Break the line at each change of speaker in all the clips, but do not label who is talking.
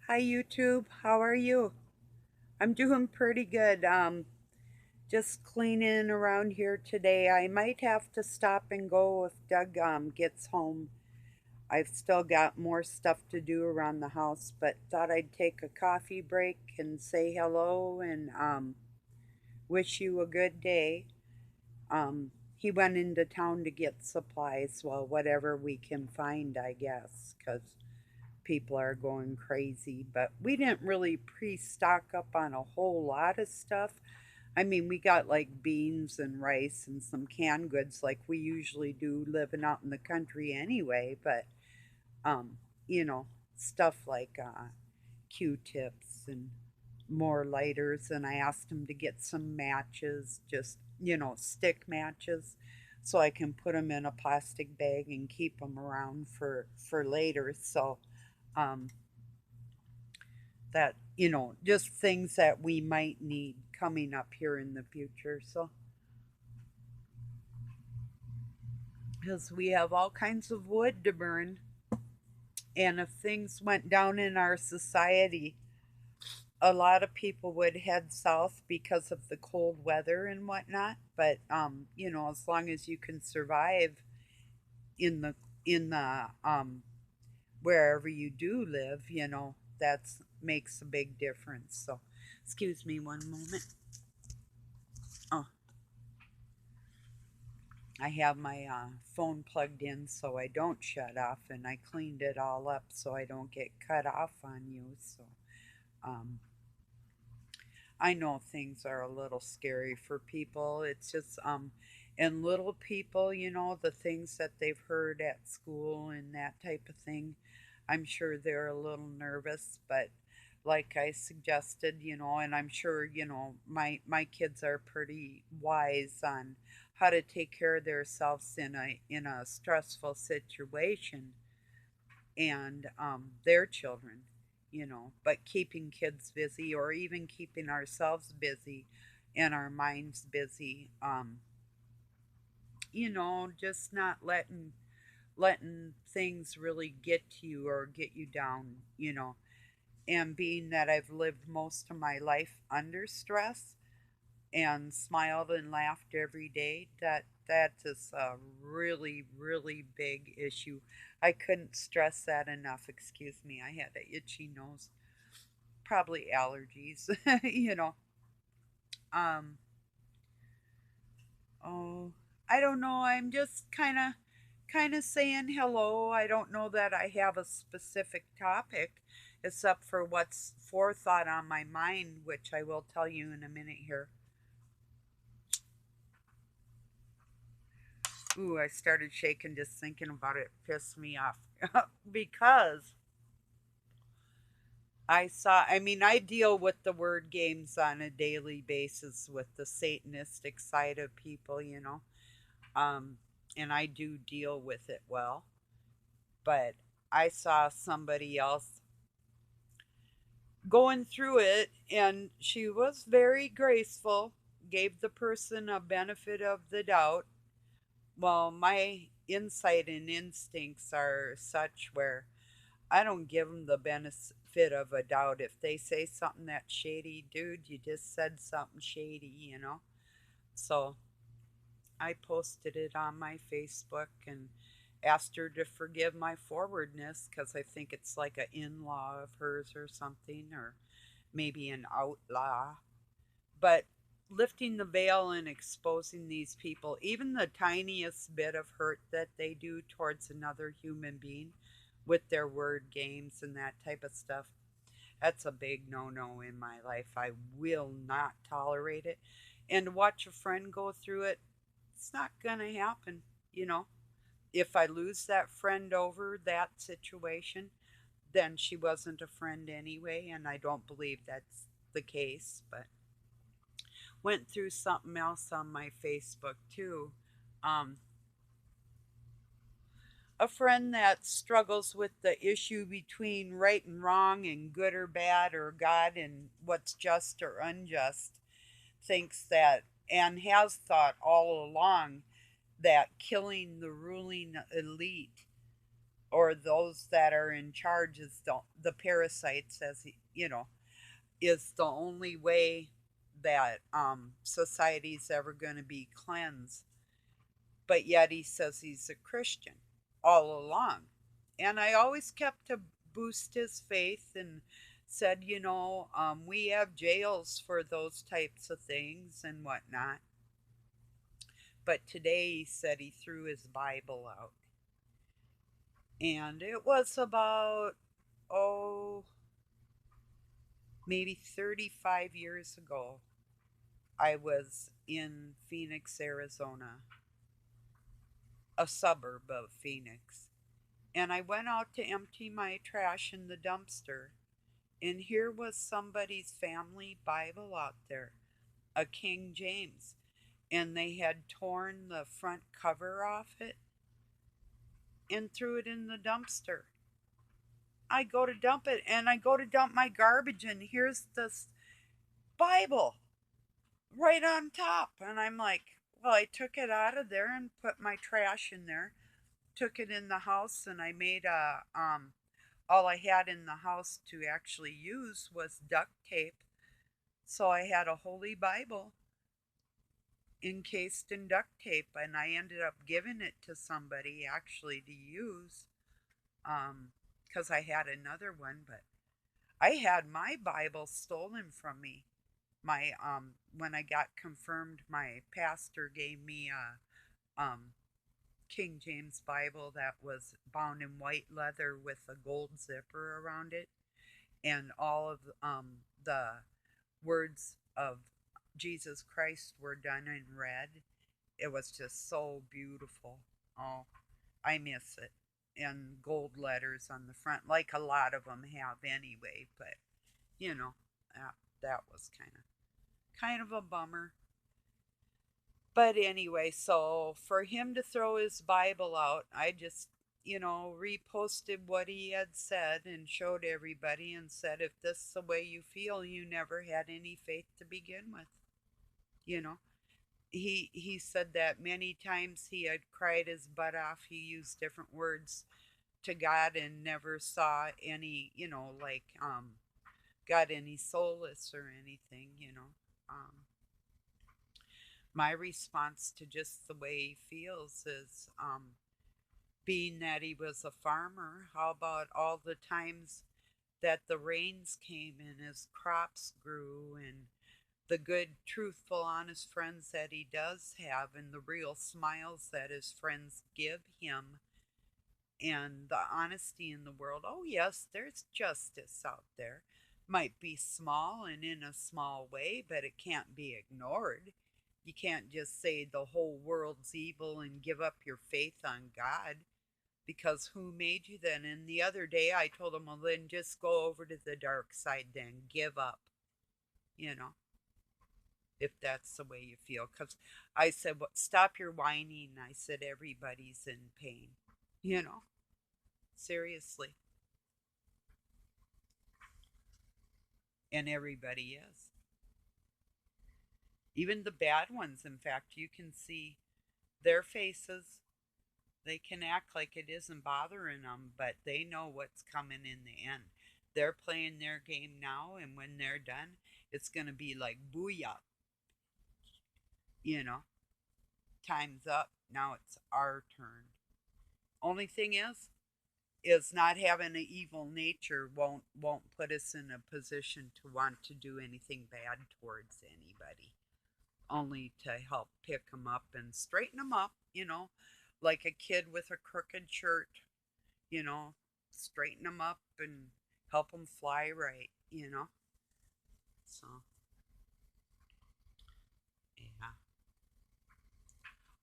Hi YouTube, how are you? I'm doing pretty good. Just cleaning around here today. I might have to stop and go if Doug gets home. I've still got more stuff to do around the house, but thought I'd take a coffee break and say hello and wish you a good day. He went into town to get supplies, well, whatever we can find, I guess, because people are going crazy. But we didn't really pre stock up on a whole lot of stuff. I mean, we got like beans and rice and some canned goods like we usually do living out in the country anyway. But, um, you know, stuff like Q tips and more lighters. And I asked him to get some matches, just, stick matches. So I can put them in a plastic bag and keep them around for later. So, um, that just things that we might need coming up here in the future. So because we have all kinds of wood to burn, and if things went down in our society, a lot of people would head south because of the cold weather and whatnot. But as long as you can survive in the wherever you do live, that's makes a big difference. So excuse me one moment. Oh, I have my phone plugged in so I don't shut off, and I cleaned it all up so I don't get cut off on you. So um, I know things are a little scary for people. It's just, and little people, the things that they've heard at school and that type of thing, I'm sure they're a little nervous, but like I suggested, and I'm sure, my kids are pretty wise on how to take care of themselves in a stressful situation, and their children, but keeping kids busy or even keeping ourselves busy and our minds busy, just not letting things really get to you or get you down, and being that I've lived most of my life under stress and smiled and laughed every day, that is a really really big issue. I couldn't stress that enough. Excuse me, I had an itchy nose, probably allergies. you know um oh, I don't know, I'm just kind of saying hello. I don't know that I have a specific topic except for what's forethought on my mind, which I will tell you in a minute here. Ooh, I started shaking just thinking about it. Pissed me off. Because I mean, I deal with the word games on a daily basis with the Satanistic side of people, um, and I do deal with it well. But I saw somebody else going through it, and she was very graceful, gave the person a benefit of the doubt. Well, my insight and instincts are such where I don't give them the benefit of a doubt. If they say something that's shady, dude, you just said something shady. So I posted it on my Facebook and asked her to forgive my forwardness because I think it's like an in law of hers or something, or maybe an outlaw. But lifting the veil and exposing these people, even the tiniest bit of hurt that they do towards another human being with their word games and that type of stuff, that's a big no no in my life. I will not tolerate it. And to watch a friend go through it, it's not going to happen. You know, if I lose that friend over that situation, then she wasn't a friend anyway. And I don't believe that's the case. But went through something else on my Facebook too. Um, a friend that struggles with the issue between right and wrong and good or bad or God and what's just or unjust thinks that, and has thought all along, that killing the ruling elite or those that are in charge is the parasites, as is the only way that society's ever going to be cleansed. But yet he says he's a Christian all along. And I always kept to boost his faith and said, we have jails for those types of things and whatnot. But today he said he threw his Bible out. And it was about, oh, maybe 35 years ago. I was in Phoenix, Arizona, a suburb of Phoenix. And I went out to empty my trash in the dumpster. And here was somebody's family Bible out there, a King James. And they had torn the front cover off it and threw it in the dumpster. I go to dump it and I go to dump my garbage, and here's this Bible right on top. And I'm like, well, I took it out of there and put my trash in there, took it in the house, and I made all I had in the house to actually use was duct tape. So I had a Holy Bible encased in duct tape, and I ended up giving it to somebody actually to use, because I had another one, but I had my Bible stolen from me. My When I got confirmed, my pastor gave me a King James Bible that was bound in white leather with a gold zipper around it, and all of the words of Jesus Christ were done in red. It was just so beautiful. Oh, I miss it. And gold letters on the front, like a lot of them have anyway. But you know, that was kind of a bummer. But anyway, so for him to throw his Bible out, I just, reposted what he had said and showed everybody and said, if this is the way you feel, you never had any faith to begin with. You know, he said that many times he had cried his butt off. He used different words to God and never saw any, like got any solace or anything. My response to just the way he feels is, being that he was a farmer, how about all the times that the rains came and his crops grew, and the good, truthful, honest friends that he does have, and the real smiles that his friends give him, and the honesty in the world. Oh, yes, there's justice out there. Might be small and in a small way, but it can't be ignored. You can't just say the whole world's evil and give up your faith on God, because who made you then? And the other day I told him, well, then just go over to the dark side, then give up, you know, if that's the way you feel. Because I said, well, stop your whining. I said, everybody's in pain, you know, seriously. And everybody is. Even the bad ones, in fact, you can see their faces. They can act like it isn't bothering them, but they know what's coming in the end. They're playing their game now, and when they're done, it's going to be like booyah, you know, time's up. Now it's our turn. Only thing is not having an evil nature won't put us in a position to want to do anything bad towards anybody. Only to help pick them up and straighten them up, like a kid with a crooked shirt, you know, straighten them up and help them fly right. So, yeah.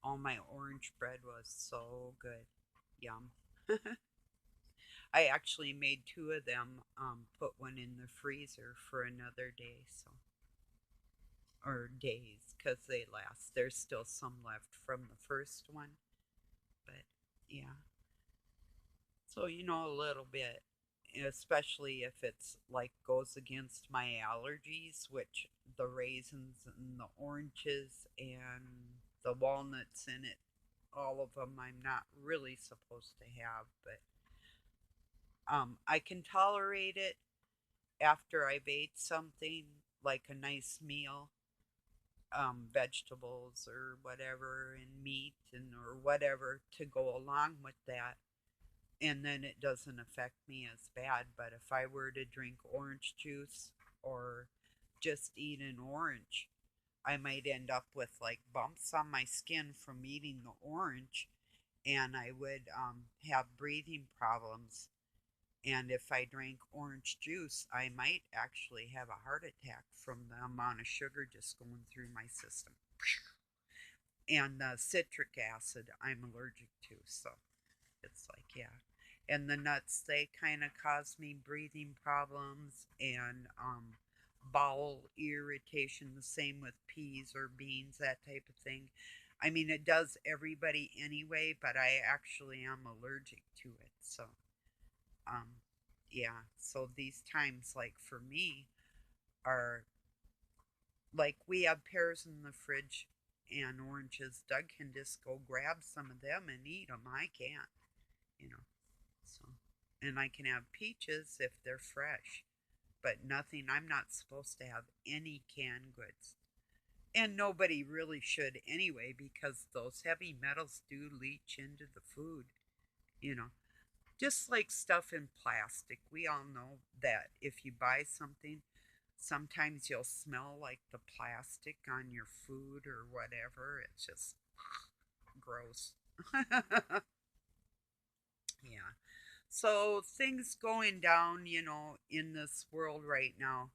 Oh, my orange bread was so good. Yum. I actually made two of them, put one in the freezer for another day, so, or days, because they last. There's still some left from the first one, but yeah. So, a little bit, especially if it's like goes against my allergies, which the raisins and the oranges and the walnuts in it, all of them I'm not really supposed to have, but I can tolerate it after I've ate something like a nice meal, vegetables or whatever, and meat and or whatever to go along with that. And then it doesn't affect me as bad. But if I were to drink orange juice or just eat an orange, I might end up with like bumps on my skin from eating the orange, and I would have breathing problems. And if I drank orange juice, I might actually have a heart attack from the amount of sugar just going through my system. And the citric acid I'm allergic to. So it's like, yeah. And the nuts, they kind of cause me breathing problems and bowel irritation, the same with peas or beans, that type of thing. I mean, it does everybody anyway, but I actually am allergic to it. So, um, yeah. So these times, like for me, are like we have pears in the fridge and oranges. Doug can just go grab some of them and eat them. I can't, you know. So, and I can have peaches if they're fresh, but nothing. I'm not supposed to have any canned goods. And nobody really should anyway, because those heavy metals do leach into the food, you know. Just like stuff in plastic. We all know that if you buy something, sometimes you'll smell like the plastic on your food or whatever. It's just gross. Yeah. So things going down, in this world right now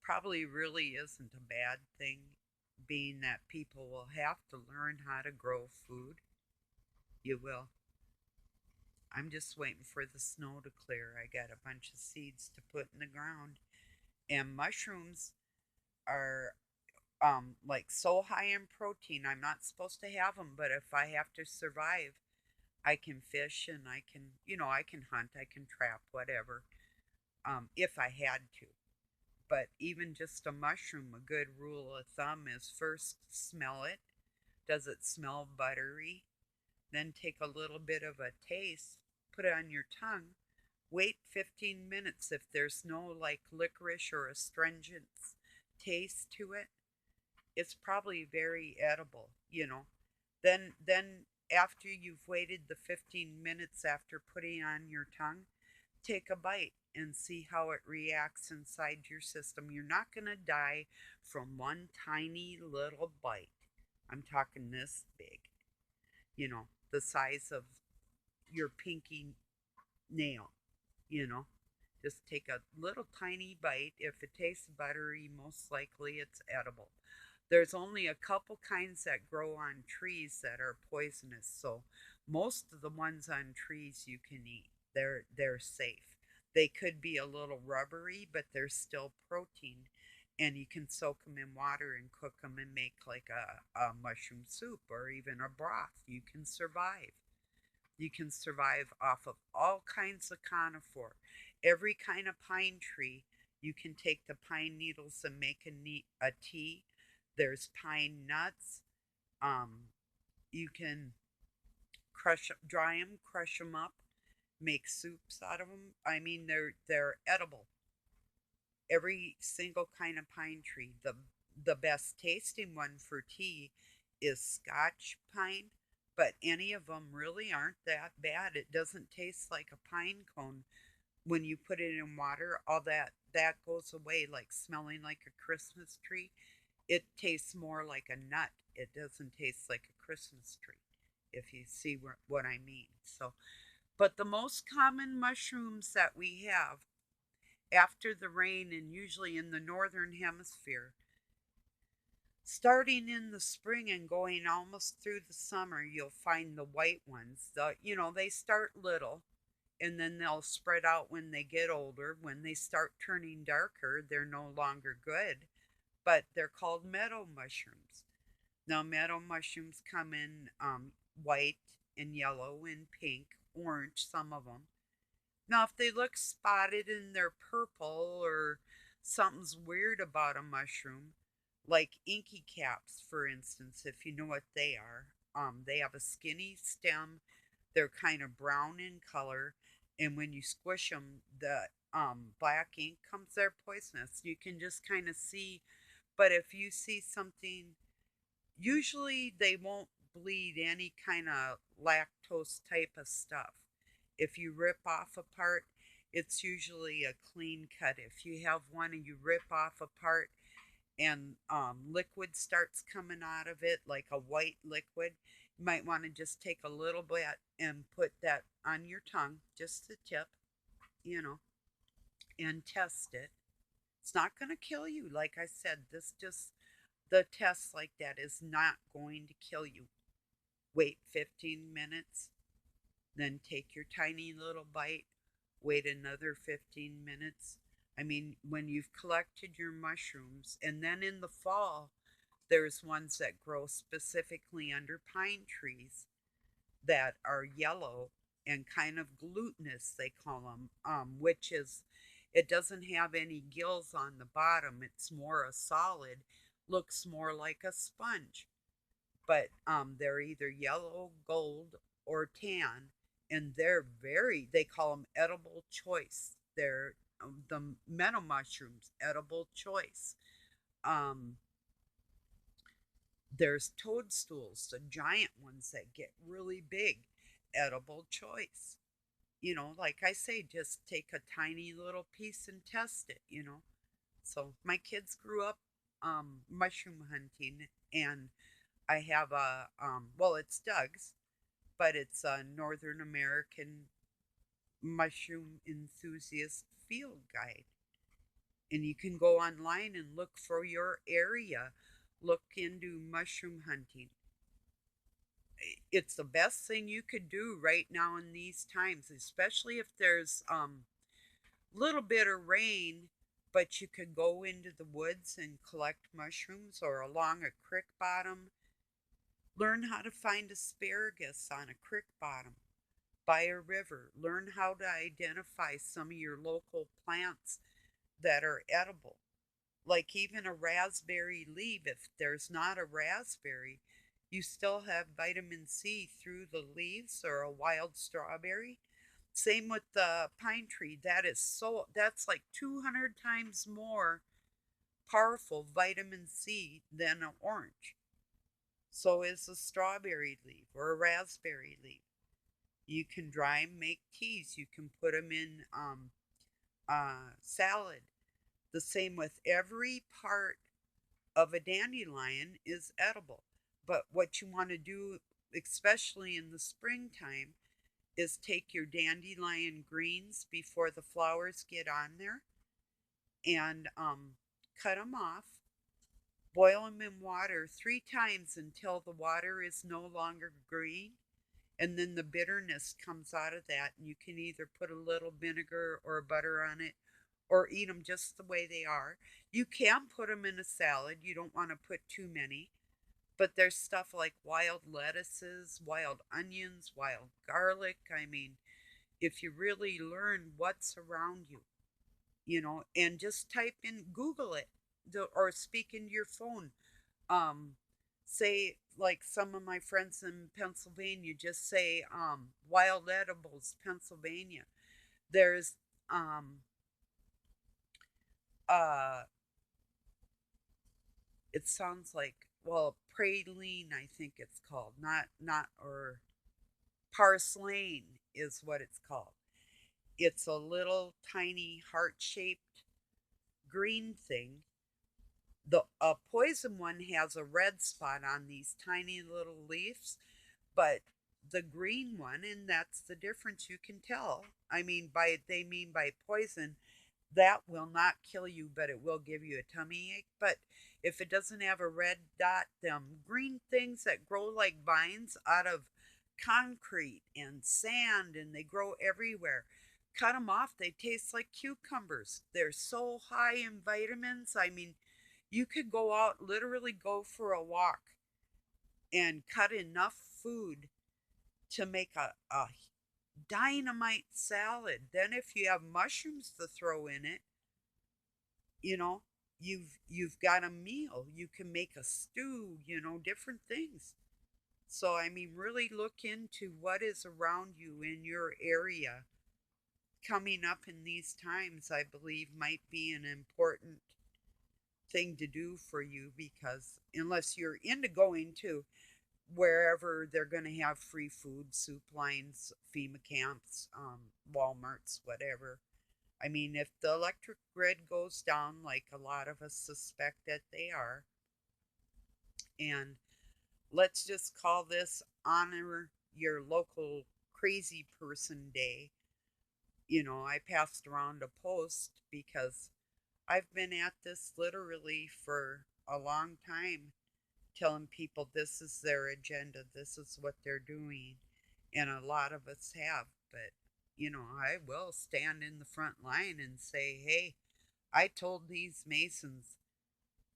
probably really isn't a bad thing, being that people will have to learn how to grow food. You will. I'm just waiting for the snow to clear. I got a bunch of seeds to put in the ground. And mushrooms are like so high in protein. I'm not supposed to have them, but if I have to survive, I can fish and I can hunt, I can trap, whatever, if I had to. But even just a mushroom, a good rule of thumb is first smell it. Does it smell buttery? Then take a little bit of a taste, put it on your tongue, wait 15 minutes. If there's no like licorice or astringent taste to it, it's probably very edible. Then after you've waited the 15 minutes after putting on your tongue, take a bite and see how it reacts inside your system. You're not going to die from one tiny little bite. I'm talking this big, the size of your pinky nail, you know. Just take a little tiny bite. If it tastes buttery, most likely it's edible. There's only a couple kinds that grow on trees that are poisonous, so most of the ones on trees you can eat. They're safe. They could be a little rubbery, but they're still protein, and you can soak them in water and cook them and make like a mushroom soup or even a broth. You can survive. You can survive off of all kinds of conifer. Every kind of pine tree, you can take the pine needles and make a tea. There's pine nuts. Um, you can dry them, crush them up, make soups out of them. I mean, they're edible. Every single kind of pine tree. The best tasting one for tea is Scotch pine, but any of them really aren't that bad. It doesn't taste like a pine cone when you put it in water. All that goes away, like smelling like a Christmas tree. It tastes more like a nut. It doesn't taste like a Christmas tree, if you see what I mean. So, but the most common mushrooms that we have after the rain, and usually in the northern hemisphere, starting in the spring and going almost through the summer, you'll find the white ones. They start little and then they'll spread out when they get older. When they start turning darker, they're no longer good, but they're called meadow mushrooms. Now, meadow mushrooms come in white and yellow and pink, orange, some of them. Now, if they look spotted and they're purple or something's weird about a mushroom, like inky caps, for instance, if you know what they are, they have a skinny stem. They're kind of brown in color, And when you squish them, the black ink comes there poisonous. You can just kind of see, but if you see something, usually they won't bleed any kind of lactose type of stuff. If you rip off a part, it's usually a clean cut. If you have one and you rip off a part and liquid starts coming out of it, like a white liquid, you might want to just take a little bit and put that on your tongue, just the tip, you know, and test it. It's not going to kill you. Like I said, the test like that is not going to kill you. Wait 15 minutes, then take your tiny little bite, wait another 15 minutes. I mean, when you've collected your mushrooms, and then in the fall, there's ones that grow specifically under pine trees that are yellow and kind of glutinous, they call them, which is, it doesn't have any gills on the bottom. It's more a solid, looks more like a sponge. But they're either yellow, gold, or tan, and they call them edible choice. They're the meadow mushrooms, edible choice. Um, there's toadstools, the giant ones that get really big, edible choice. Like I say, just take a tiny little piece and test it. So my kids grew up mushroom hunting, and I have well, it's Doug's, but it's a Northern American mushroom enthusiast field guide. And you can go online and look for your area, look into mushroom hunting. It's the best thing you could do right now in these times, especially if there's little bit of rain, but you could go into the woods and collect mushrooms or along a creek bottom. Learn how to find asparagus on a creek bottom, by a river. Learn how to identify some of your local plants that are edible. Like even a raspberry leaf, if there's not a raspberry, you still have vitamin C through the leaves, or a wild strawberry. Same with the pine tree. That's like 200 times more powerful vitamin C than an orange. So is a strawberry leaf or a raspberry leaf. You can dry them, make teas. You can put them in salad. The same with every part of a dandelion is edible. But what you want to do, especially in the springtime, is take your dandelion greens before the flowers get on there and cut them off. Boil them in water 3 times until the water is no longer green, and then the bitterness comes out of that, and you can either put a little vinegar or butter on it or eat them just the way they are. You can put them in a salad. You don't want to put too many, but there's stuff like wild lettuces, wild onions, wild garlic. I mean, if you really learn what's around you, and just type in, Google it, or speak into your phone. Um, say, like some of my friends in Pennsylvania, just say wild edibles, Pennsylvania. There's uh, it sounds like, well, praline, I think it's called, not or parslane is what it's called. It's a little tiny heart shaped green thing. The poison one has a red spot on these tiny little leaves, but the green one, and that's the difference you can tell. I mean, they mean by poison, that will not kill you, but it will give you a tummy ache. But if it doesn't have a red dot, them green things that grow like vines out of concrete and sand, and they grow everywhere. Cut them off. They taste like cucumbers. They're so high in vitamins. I mean, you could go out, literally go for a walk, and cut enough food to make a dynamite salad. Then if you have mushrooms to throw in it, you know, you've got a meal. You can make a stew, different things. So I mean, really look into what is around you in your area coming up in these times, I believe, might be an important thing to do for you because unless you're into going to wherever they're going to have free food, soup lines, FEMA camps, Walmarts, whatever. I mean, if the electric grid goes down, like a lot of us suspect that they are, and let's just call this Honor Your Local Crazy Person Day. I passed around a post because I've been at this literally for a long time, telling people this is their agenda, this is what they're doing. And a lot of us have, but I will stand in the front line and say, hey, I told these Masons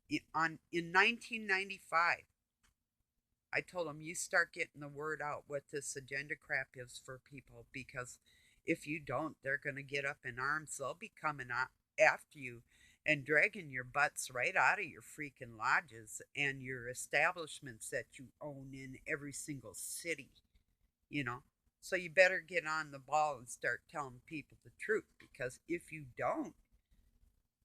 in 1995, I told them, you start getting the word out what this agenda crap is for people because if you don't, they're going to get up in arms. They'll be coming after you and dragging your butts right out of your freaking lodges and your establishments that you own in every single city, you know. So you better get on the ball and start telling people the truth because if you don't,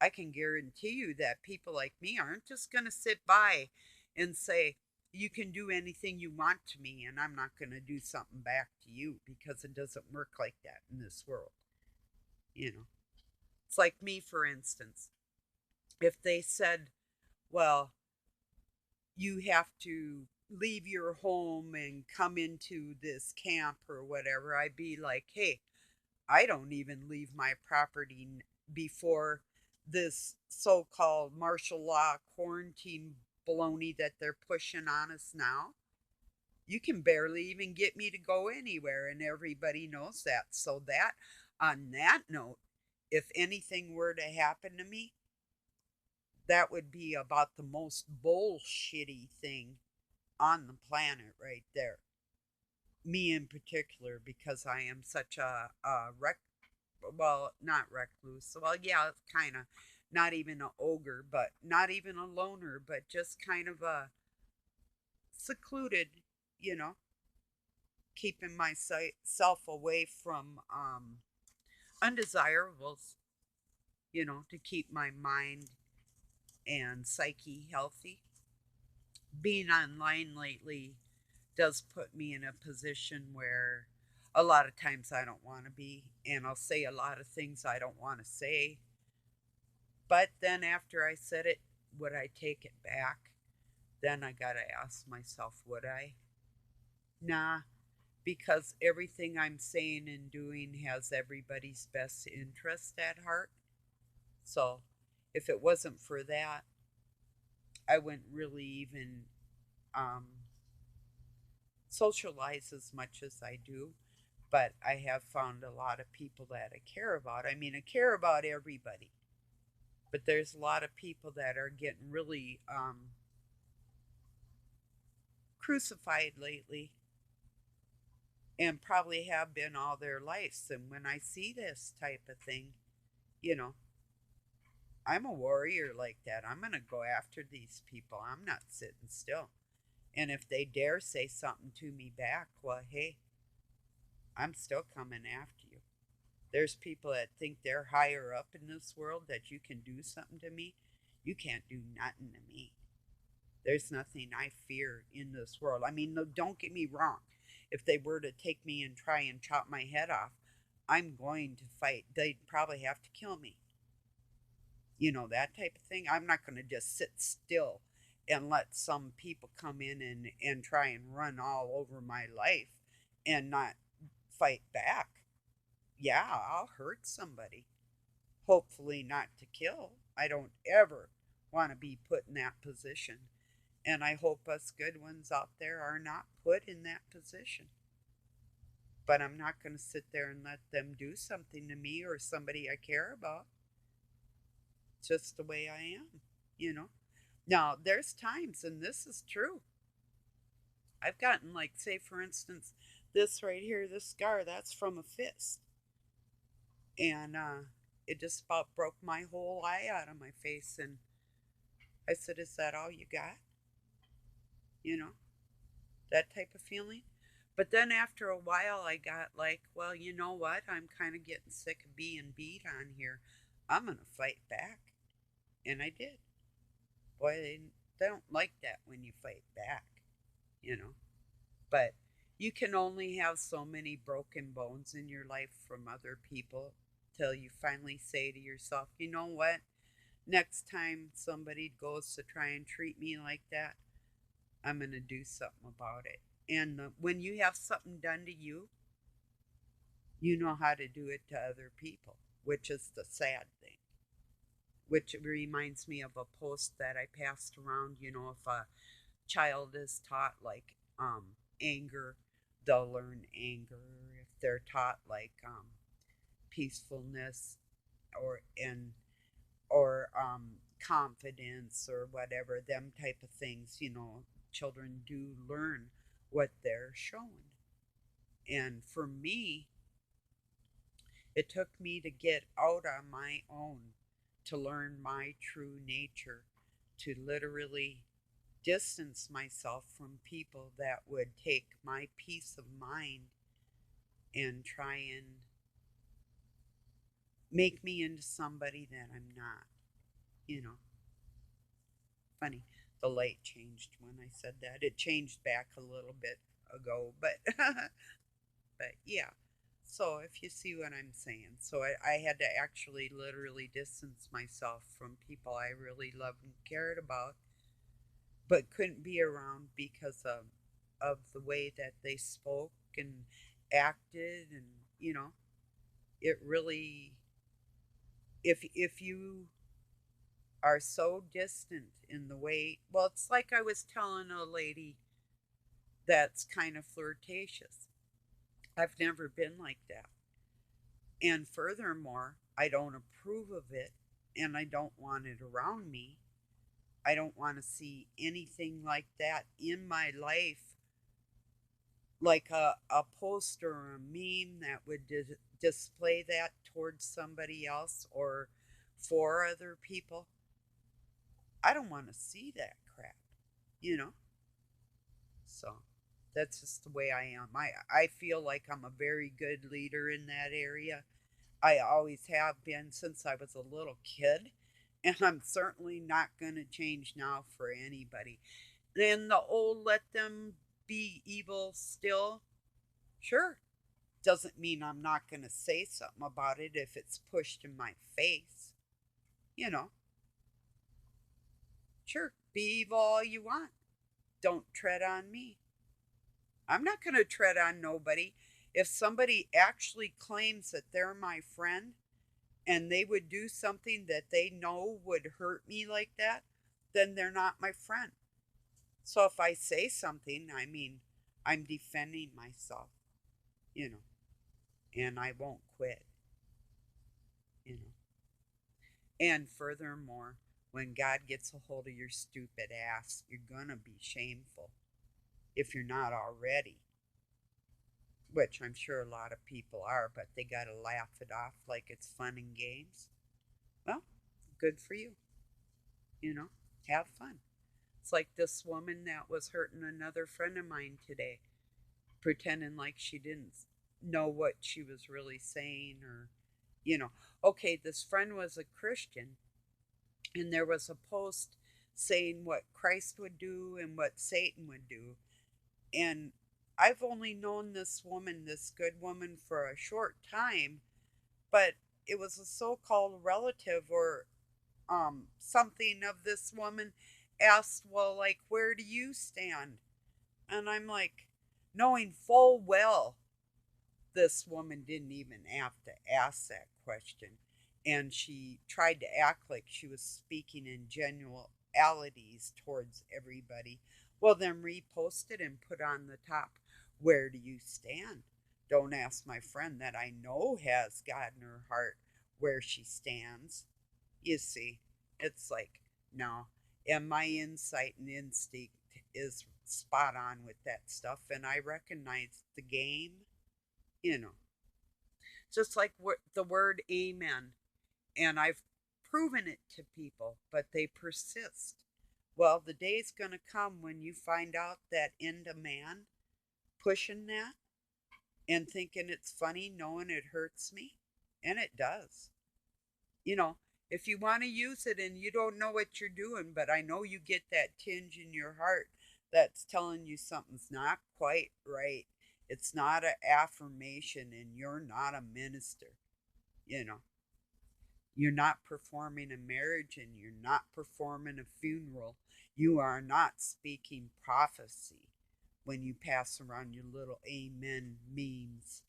I can guarantee you that people like me aren't just going to sit by and say, you can do anything you want to me and I'm not going to do something back to you because it doesn't work like that in this world. You know, it's like me, for instance. If they said, well, you have to leave your home and come into this camp or whatever, I'd be like, hey, I don't even leave my property before this so called martial law quarantine baloney that they're pushing on us now. You can barely even get me to go anywhere, and everybody knows that. So, on that note, if anything were to happen to me, that would be about the most bullshitty thing on the planet right there. Me in particular, because I am such well, not recluse. Well, yeah, it's kind of not even an ogre, but not even a loner, but just kind of a secluded, you know, keeping myself away from undesirables, to keep my mind and psyche healthy. Being online lately does put me in a position where a lot of times I don't want to be, and I'll say a lot of things I don't want to say. But then after I said it, would I take it back? Then I got to ask myself, would I? Nah, because everything I'm saying and doing has everybody's best interest at heart. So if it wasn't for that, I wouldn't really even um, socialize as much as I do. But I have found a lot of people that I care about. I mean, I care about everybody, but there's a lot of people that are getting really crucified lately and probably have been all their lives. And when I see this type of thing, you know, I'm a warrior like that. I'm going to go after these people. I'm not sitting still. And if they dare say something to me back, well, hey, I'm still coming after you. There's people that think they're higher up in this world that you can do something to me. You can't do nothing to me. There's nothing I fear in this world. I mean, no, don't get me wrong. If they were to take me and try and chop my head off, I'm going to fight. They'd probably have to kill me. That type of thing. I'm not going to just sit still and let some people come in and try and run all over my life and not fight back. Yeah, I'll hurt somebody. Hopefully, not to kill. I don't ever want to be put in that position. And I hope us good ones out there are not put in that position. But I'm not going to sit there and let them do something to me or somebody I care about. Just the way I am, you know. Now, there's times, and this is true. I've gotten, like, say, for instance, this right here, this scar, that's from a fist. And it just about broke my whole eye out of my face. And I said, is that all you got? You know, that type of feeling. But then after a while, I got like, well, you know what? I'm kind of getting sick of being beat on here. I'm going to fight back. And I did. Boy, they don't like that when you fight back, you know. But you can only have so many broken bones in your life from other people till you finally say to yourself, you know what? Next time somebody goes to try and treat me like that, I'm going to do something about it. And when you have something done to you, you know how to do it to other people, which is the sad thing. Which reminds me of a post that I passed around. You know, if a child is taught like anger, they'll learn anger. If they're taught like peacefulness or and or confidence or whatever, them type of things, you know, children do learn what they're shown. And for me, it took me to get out on my own to learn my true nature, to literally distance myself from people that would take my peace of mind and try and make me into somebody that I'm not. You know, funny. The light changed when I said that. It changed back a little bit ago, but but yeah. So if you see what I'm saying, so I had to actually literally distance myself from people I really loved and cared about, but couldn't be around because of the way that they spoke and acted, and you know, it really, if you are so distant in the way, well, it's like I was telling a lady that's kind of flirtatious. I've never been like that. And furthermore, I don't approve of it and I don't want it around me. I don't want to see anything like that in my life, like a poster or a meme that would display that towards somebody else or for other people. I don't want to see that crap, you know? So that's just the way I am. I feel like I'm a very good leader in that area. I always have been since I was a little kid, and I'm certainly not going to change now for anybody. And the old let them be evil still, sure. Doesn't mean I'm not going to say something about it if it's pushed in my face. You know, sure, be evil all you want. Don't tread on me. I'm not going to tread on nobody. If somebody actually claims that they're my friend and they would do something that they know would hurt me like that, then they're not my friend. So if I say something, I mean, I'm defending myself, you know, and I won't quit, you know. And furthermore, when God gets a hold of your stupid ass, you're going to be shameful if you're not already, which I'm sure a lot of people are, but they got to laugh it off like it's fun and games. Well, good for you, you know, have fun. It's like this woman that was hurting another friend of mine today, pretending like she didn't know what she was really saying, or, you know, okay, this friend was a Christian and there was a post saying what Christ would do and what Satan would do. And I've only known this woman, this good woman, for a short time, but it was a so called relative or something of this woman asked, well, like, where do you stand? And I'm like, knowing full well this woman didn't even have to ask that question. And she tried to act like she was speaking in generalities towards everybody. Well, then repost it and put on the top, where do you stand? Don't ask my friend that I know has God in her heart where she stands. You see, it's like, no. And my insight and instinct is spot on with that stuff. And I recognize the game, you know, just like the word amen. And I've proven it to people, but they persist. Well, the day's going to come when you find out that end of man, pushing that and thinking it's funny knowing it hurts me. And it does. You know, if you want to use it and you don't know what you're doing, but I know you get that tinge in your heart that's telling you something's not quite right. It's not an affirmation and you're not a minister. You know, you're not performing a marriage and you're not performing a funeral. You are not speaking prophecy when you pass around your little amen memes.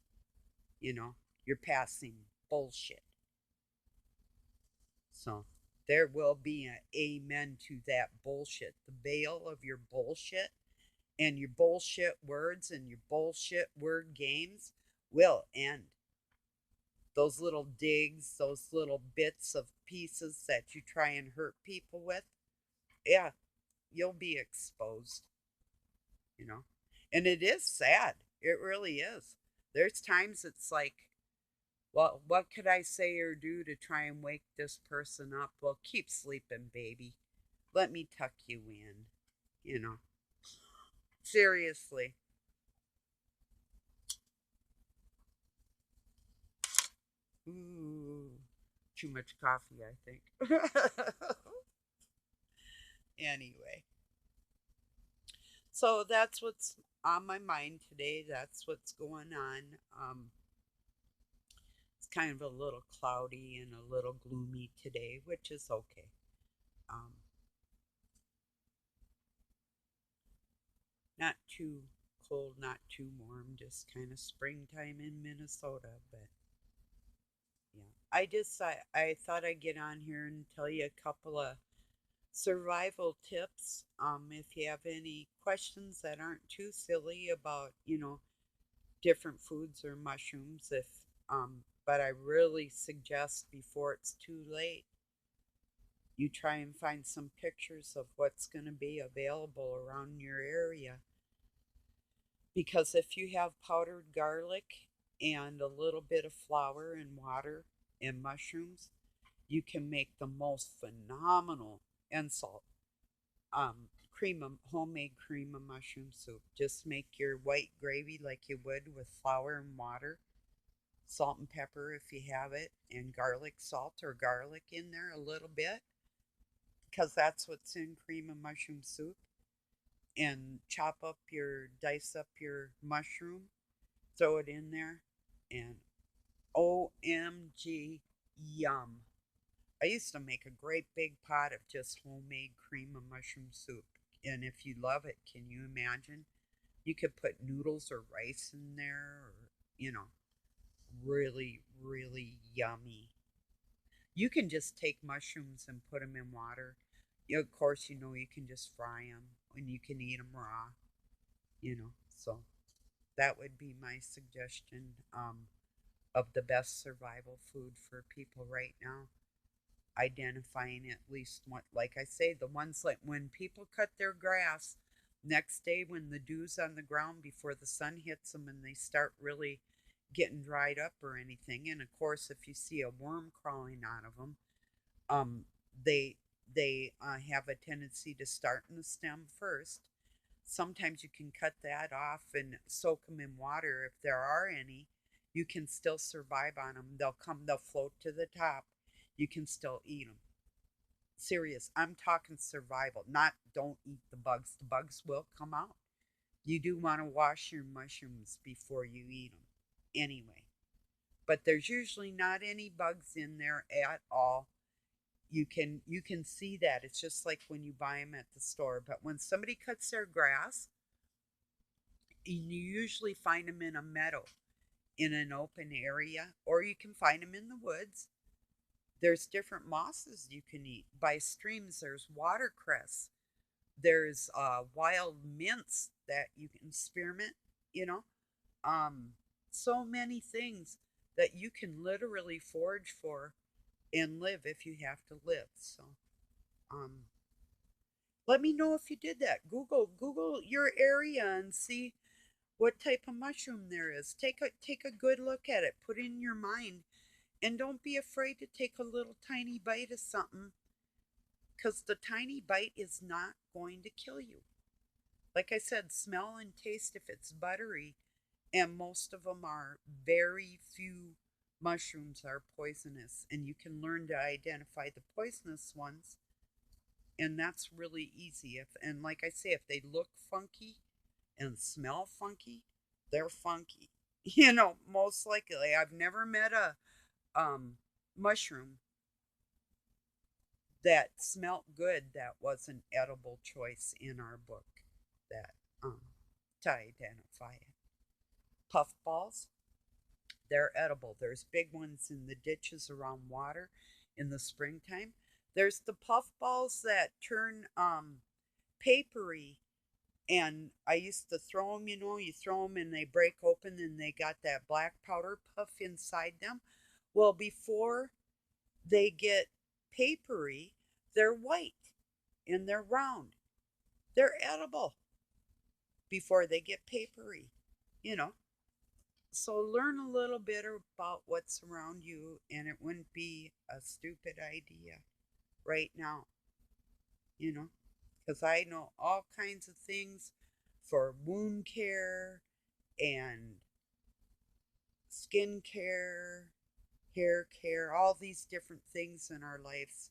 You know, you're passing bullshit. So there will be an amen to that bullshit. The veil of your bullshit and your bullshit words and your bullshit word games will end. Those little digs, those little bits of pieces that you try and hurt people with, yeah, you'll be exposed, you know. And it is sad. It really is. There's times it's like, well, what could I say or do to try and wake this person up? Well, keep sleeping, baby. Let me tuck you in, you know. Seriously. Ooh, too much coffee, I think. Anyway, so that's what's on my mind today. That's what's going on. It's kind of a little cloudy and a little gloomy today, which is okay. Um, not too cold, not too warm, just kind of springtime in Minnesota. But yeah, I thought I'd get on here and tell you a couple of survival tips. If you have any questions that aren't too silly about, different foods or mushrooms, but I really suggest before it's too late, you try and find some pictures of what's going to be available around your area. Because if you have powdered garlic and a little bit of flour and water and mushrooms, you can make the most phenomenal and salt homemade cream of mushroom soup. Just make your white gravy like you would with flour and water, salt and pepper if you have it, and garlic salt or garlic in there a little bit because that's what's in cream of mushroom soup. And dice up your mushroom, throw it in there, and OMG, yum. I used to make a great big pot of just homemade cream of mushroom soup. And if you love it, can you imagine? You could put noodles or rice in there, or, really, really yummy. You can just take mushrooms and put them in water. Of course, you can just fry them and you can eat them raw. So that would be my suggestion of the best survival food for people right now. Identifying at least one, like I say, the ones like when people cut their grass, next day when the dew's on the ground before the sun hits them and they start really getting dried up or anything. And of course, if you see a worm crawling out of them, um, they have a tendency to start in the stem first. Sometimes you can cut that off and soak them in water if there are any. You can still survive on them. They'll float to the top. You can still eat them. Serious, I'm talking survival, not don't eat the bugs. The bugs will come out. You do want to wash your mushrooms before you eat them anyway. But there's usually not any bugs in there at all. You can see that. It's just like when you buy them at the store. But when somebody cuts their grass, you usually find them in a meadow, in an open area, or you can find them in the woods. There's different mosses you can eat. By streams, there's watercress. There's wild mints that you can spearmint, you know. Um, so many things that you can literally forage for and live if you have to live. So, um, let me know if you did that. Google your area and see what type of mushroom there is. Take a good look at it. Put it in your mind, and don't be afraid to take a little tiny bite of something, because the tiny bite is not going to kill you. Like I said, smell and taste if it's buttery, and most of them are. Very few mushrooms are poisonous, and you can learn to identify the poisonous ones, and that's really easy. If and like I say, if they look funky and smell funky, they're funky. Most likely. I've never met a mushroom that smelt good that was an edible choice in our book that um, to identify it. Puffballs, they're edible. There's big ones in the ditches around water in the springtime. There's the puffballs that turn papery, and I used to throw them. You throw them and they break open and they got that black powder puff inside them. Well, before they get papery, they're white and they're round. They're edible before they get papery, you know. So learn a little bit about what's around you, and it wouldn't be a stupid idea right now, you know, because I know all kinds of things for wound care and skin care, hair care, all these different things in our lives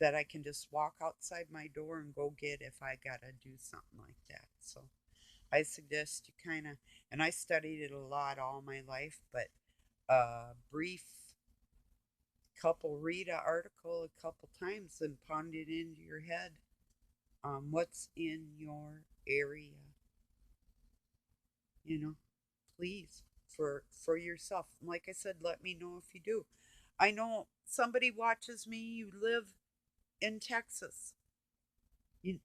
that I can just walk outside my door and go get if I gotta do something like that. So I suggest you kind of, and I studied it a lot all my life, but a brief couple read an article a couple times and pound it into your head. What's in your area, you know, please, for yourself. And like I said, let me know if you do. I know somebody watches me. You live in Texas.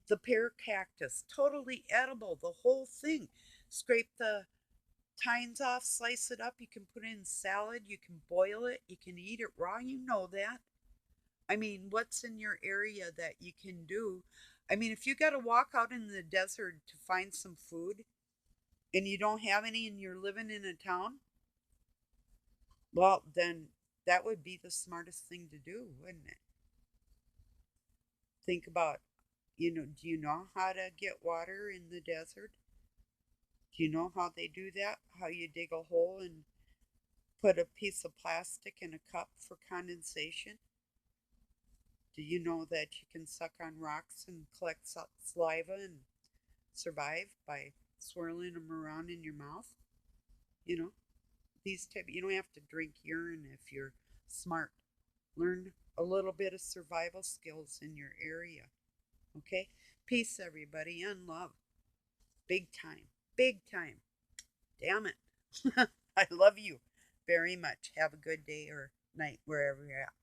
The pear cactus, totally edible, the whole thing. Scrape the tines off, slice it up. You can put it in salad. You can boil it. You can eat it raw. You know that. I mean, what's in your area that you can do? I mean, if you got to walk out in the desert to find some food and you don't have any and you're living in a town, well, then that would be the smartest thing to do, wouldn't it? Think about, do you know how to get water in the desert? Do you know how they do that? How you dig a hole and put a piece of plastic in a cup for condensation? Do you know that you can suck on rocks and collect saliva and survive by swirling them around in your mouth? You know, you don't have to drink urine if you're smart. Learn a little bit of survival skills in your area. Okay? Peace, everybody, and love. Big time. Big time. Damn it. I love you very much. Have a good day or night wherever you're at.